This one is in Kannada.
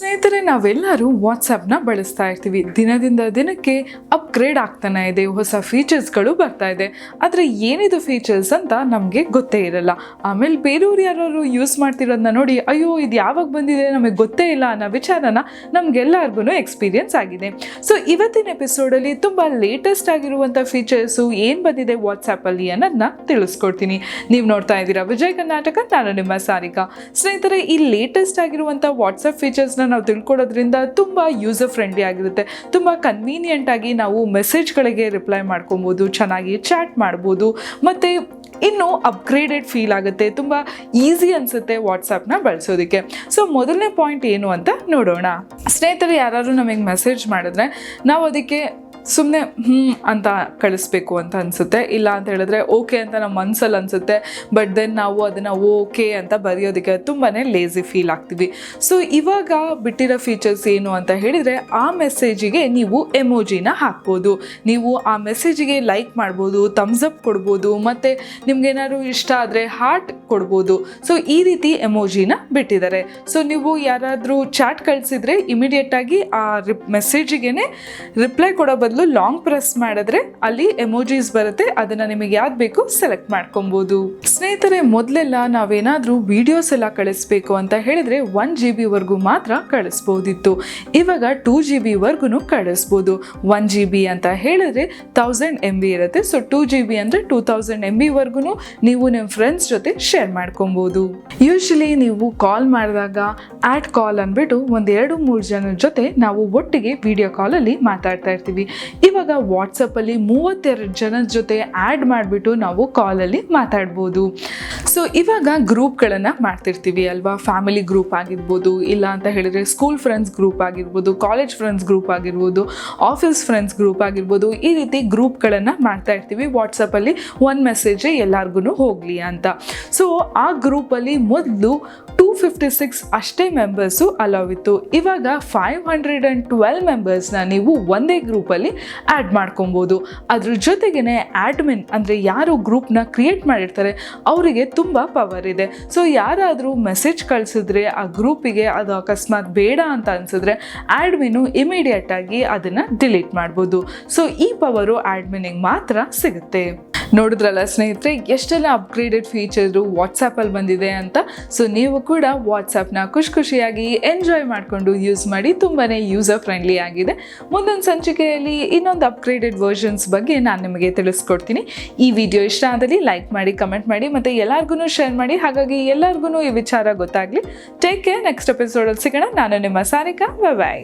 ಸ್ನೇಹಿತರೆ, ನಾವೆಲ್ಲರೂ ವಾಟ್ಸಪ್ನ ಬಳಸ್ತಾ ಇರ್ತೀವಿ. ದಿನದಿಂದ ದಿನಕ್ಕೆ ಅಪ್ಗ್ರೇಡ್ ಆಗ್ತಾನೆ ಇದೆ, ಹೊಸ ಫೀಚರ್ಸ್ಗಳು ಬರ್ತಾ ಇದೆ. ಆದರೆ ಏನಿದು ಫೀಚರ್ಸ್ ಅಂತ ನಮಗೆ ಗೊತ್ತೇ ಇರಲ್ಲ. ಆಮೇಲೆ ಬೇರೆಯವ್ರು ಯಾರು ಯೂಸ್ ಮಾಡ್ತಿರೋದನ್ನ ನೋಡಿ, ಅಯ್ಯೋ ಇದು ಯಾವಾಗ ಬಂದಿದೆ ನಮಗೆ ಗೊತ್ತೇ ಇಲ್ಲ ಅನ್ನೋ ವಿಚಾರನ ನಮಗೆಲ್ಲರಿಗೂ ಎಕ್ಸ್ಪೀರಿಯನ್ಸ್ ಆಗಿದೆ. ಸೊ ಇವತ್ತಿನ ಎಪಿಸೋಡಲ್ಲಿ ತುಂಬ ಲೇಟೆಸ್ಟ್ ಆಗಿರುವಂಥ ಫೀಚರ್ಸು ಏನು ಬಂದಿದೆ ವಾಟ್ಸಪ್ಪಲ್ಲಿ ಅನ್ನೋದನ್ನ ತಿಳಿಸ್ಕೊಡ್ತೀನಿ. ನೀವು ನೋಡ್ತಾ ಇದ್ದೀರಾ ವಿಜಯ್ ಕರ್ನಾಟಕ, ನಾನು ನಿಮ್ಮ ಸಾರಿಕಾ. ಸ್ನೇಹಿತರೆ, ಈ ಲೇಟೆಸ್ಟ್ ಆಗಿರುವಂಥ ವಾಟ್ಸಪ್ ಫೀಚರ್ಸ್ನ ನಾವು ತಿಳ್ಕೊಳ್ಳೋದ್ರಿಂದ ತುಂಬ ಯೂಸರ್ ಫ್ರೆಂಡ್ಲಿ ಆಗಿರುತ್ತೆ. ತುಂಬ ಕನ್ವೀನಿಯೆಂಟ್ ಆಗಿ ನಾವು ಮೆಸೇಜ್ಗಳಿಗೆ ರಿಪ್ಲೈ ಮಾಡ್ಕೊಬೋದು, ಚೆನ್ನಾಗಿ ಚಾಟ್ ಮಾಡ್ಬೋದು, ಮತ್ತು ಇನ್ನೂ ಅಪ್ಗ್ರೇಡೆಡ್ ಫೀಲ್ ಆಗುತ್ತೆ. ತುಂಬ ಈಸಿ ಅನಿಸುತ್ತೆ ವಾಟ್ಸಪ್ನ ಬಳಸೋದಕ್ಕೆ. ಸೊ ಮೊದಲನೇ ಪಾಯಿಂಟ್ ಏನು ಅಂತ ನೋಡೋಣ. ಸ್ನೇಹಿತರು, ಯಾರಾದರೂ ನಮಗೆ ಮೆಸೇಜ್ ಮಾಡಿದ್ರೆ ನಾವು ಅದಕ್ಕೆ ಸುಮ್ಮನೆ ಅಂತ ಕಳಿಸ್ಬೇಕು ಅಂತ ಅನಿಸುತ್ತೆ. ಇಲ್ಲ ಅಂತ ಹೇಳಿದ್ರೆ ಓಕೆ ಅಂತ ನಮ್ಮ ಮನಸ್ಸಲ್ಲಿ ಅನಿಸುತ್ತೆ. ಬಟ್ ದೆನ್ ನಾವು ಅದನ್ನು ಓಕೆ ಅಂತ ಬರೆಯೋದಕ್ಕೆ ತುಂಬಾ ಲೇಸಿ ಫೀಲ್ ಆಗ್ತೀವಿ. ಸೊ ಇವಾಗ ಬಿಟ್ಟಿರೋ ಫೀಚರ್ಸ್ ಏನು ಅಂತ ಹೇಳಿದರೆ, ಆ ಮೆಸೇಜಿಗೆ ನೀವು ಎಮೋಜಿನ ಹಾಕ್ಬೋದು. ನೀವು ಆ ಮೆಸೇಜಿಗೆ ಲೈಕ್ ಮಾಡ್ಬೋದು, ಥಮ್ಸ್ ಅಪ್ ಕೊಡ್ಬೋದು, ಮತ್ತು ನಿಮ್ಗೇನಾದ್ರು ಇಷ್ಟ ಆದರೆ ಹಾರ್ಟ್ ಕೊಡ್ಬೋದು. ಸೊ ಈ ರೀತಿ ಎಮೋಜಿನ ಬಿಟ್ಟಿದ್ದಾರೆ. ಸೊ ನೀವು ಯಾರಾದರೂ ಚಾಟ್ ಕಳಿಸಿದ್ರೆ ಇಮಿಡಿಯೇಟಾಗಿ ಆ ಮೆಸೇಜಿಗೆ ರಿಪ್ಲೈ ಕೊಡೋ ಬದಲು ಲಾಂಗ್ ಪ್ರೆಸ್ ಮಾಡಿದ್ರೆ ಅಲ್ಲಿ ಎಮೋಜಿಸ್ ಬರುತ್ತೆ. ಅದನ್ನ ನಿಮಗೆ ಯಾವ್ದು ಬೇಕು ಸೆಲೆಕ್ಟ್ ಮಾಡ್ಕೊಬಹುದು. ಸ್ನೇಹಿತರೆ, ಮೊದಲೆಲ್ಲ ನಾವೇನಾದ್ರೂ ವಿಡಿಯೋಸ್ ಎಲ್ಲ ಕಳಿಸ್ಬೇಕು ಅಂತ ಹೇಳಿದ್ರೆ 1 GB ವರೆಗೂ ಮಾತ್ರ ಕಳಿಸ್ಬೋದಿತ್ತು. ಇವಾಗ 2 GB ವರ್ಗು ಕಳಿಸ್ಬೋದು. 1 GB ಅಂತ ಹೇಳಿದ್ರೆ 1000 MB ಇರುತ್ತೆ. ಸೊ 2 GB ಅಂದ್ರೆ 2000 MB ವರ್ಗು ನೀವು ನಿಮ್ಮ ಫ್ರೆಂಡ್ಸ್ ಜೊತೆ ಶೇರ್ ಮಾಡ್ಕೊಬಹುದು. ಯೂಶಲಿ ನೀವು ಕಾಲ್ ಮಾಡಿದಾಗ ಆಡ್ ಕಾಲ್ ಅಂದ್ಬಿಟ್ಟು 1-2-3 ಜನರ ಜೊತೆ ನಾವು ಒಟ್ಟಿಗೆ ವಿಡಿಯೋ ಕಾಲಲ್ಲಿ ಮಾತಾಡ್ತಾ ಇರ್ತೀವಿ. ಇವಾಗ ವಾಟ್ಸಪ್ಪಲ್ಲಿ 32 ಜನದ ಜೊತೆ ಆ್ಯಡ್ ಮಾಡಿಬಿಟ್ಟು ನಾವು ಕಾಲಲ್ಲಿ ಮಾತಾಡ್ಬೋದು. ಸೊ ಇವಾಗ ಗ್ರೂಪ್ಗಳನ್ನು ಮಾಡ್ತಿರ್ತೀವಿ ಅಲ್ವಾ. ಫ್ಯಾಮಿಲಿ ಗ್ರೂಪ್ ಆಗಿರ್ಬೋದು, ಇಲ್ಲ ಅಂತ ಹೇಳಿದರೆ ಸ್ಕೂಲ್ ಫ್ರೆಂಡ್ಸ್ ಗ್ರೂಪ್ ಆಗಿರ್ಬೋದು, ಕಾಲೇಜ್ ಫ್ರೆಂಡ್ಸ್ ಗ್ರೂಪ್ ಆಗಿರ್ಬೋದು, ಆಫೀಸ್ ಫ್ರೆಂಡ್ಸ್ ಗ್ರೂಪ್ ಆಗಿರ್ಬೋದು. ಈ ರೀತಿ ಗ್ರೂಪ್ಗಳನ್ನು ಮಾಡ್ತಾ ಇರ್ತೀವಿ ವಾಟ್ಸಪ್ಪಲ್ಲಿ. ಒಂದು ಮೆಸೇಜೇ ಎಲ್ಲರಿಗೂ ಹೋಗಲಿ ಅಂತ. ಸೊ ಆ ಗ್ರೂಪಲ್ಲಿ ಮೊದಲು 256 ಅಷ್ಟೇ ಮೆಂಬರ್ಸು ಅಲೌ ಇತ್ತು. ಇವಾಗ 512 ಮೆಂಬರ್ಸ್ನ ನೀವು ಒಂದೇ ಗ್ರೂಪಲ್ಲಿ ಆ್ಯಡ್ ಮಾಡ್ಕೊಬೋದು. ಅದ್ರ ಜೊತೆಗೇ ಆಡ್ಮಿನ್ ಅಂದರೆ ಯಾರು ಗ್ರೂಪ್ನ ಕ್ರಿಯೇಟ್ ಮಾಡಿರ್ತಾರೆ ಅವರಿಗೆ ತುಂಬ ಪವರ್ ಇದೆ. ಸೊ ಯಾರಾದರೂ ಮೆಸೇಜ್ ಕಳಿಸಿದ್ರೆ ಆ ಗ್ರೂಪಿಗೆ ಅದು ಅಕಸ್ಮಾತ್ ಬೇಡ ಅಂತ ಅನಿಸಿದ್ರೆ ಆಡ್ಮಿನು ಇಮಿಡಿಯೇಟಾಗಿ ಅದನ್ನು ಡಿಲೀಟ್ ಮಾಡ್ಬೋದು. ಸೊ ಈ ಪವರು ಆಡ್ಮಿನಿಗೆ ಮಾತ್ರ ಸಿಗುತ್ತೆ. ನೋಡಿದ್ರಲ್ಲ ಸ್ನೇಹಿತರೆ, ಎಷ್ಟೆಲ್ಲ ಅಪ್ಗ್ರೇಡೆಡ್ ಫೀಚರು ವಾಟ್ಸಪ್ಪಲ್ಲಿ ಬಂದಿದೆ ಅಂತ. ಸೊ ನೀವು ಕೂಡ ವಾಟ್ಸಪ್ನ ಖುಷಿಯಾಗಿ ಎಂಜಾಯ್ ಮಾಡಿಕೊಂಡು ಯೂಸ್ ಮಾಡಿ. ತುಂಬಾ ಯೂಸರ್ ಫ್ರೆಂಡ್ಲಿ ಆಗಿದೆ. ಮುಂದೊಂದು ಸಂಚಿಕೆಯಲ್ಲಿ ಇನ್ನೊಂದು ಅಪ್ಗ್ರೇಡೆಡ್ ವರ್ಷನ್ಸ್ ಬಗ್ಗೆ ನಾನು ನಿಮಗೆ ತಿಳಿಸ್ಕೊಡ್ತೀನಿ. ಈ ವಿಡಿಯೋ ಇಷ್ಟ ಆದಲ್ಲಿ ಲೈಕ್ ಮಾಡಿ, ಕಮೆಂಟ್ ಮಾಡಿ, ಮತ್ತು ಎಲ್ಲರಿಗೂ ಶೇರ್ ಮಾಡಿ. ಹಾಗಾಗಿ ಎಲ್ಲರಿಗೂ ಈ ವಿಚಾರ ಗೊತ್ತಾಗಲಿ. Take care. ನೆಕ್ಸ್ಟ್ ಎಪಿಸೋಡಲ್ಲಿ ಸಿಗೋಣ. ನಾನು ನಿಮ್ಮ ಸಾರಿಕಾ. ಬಾಯ್.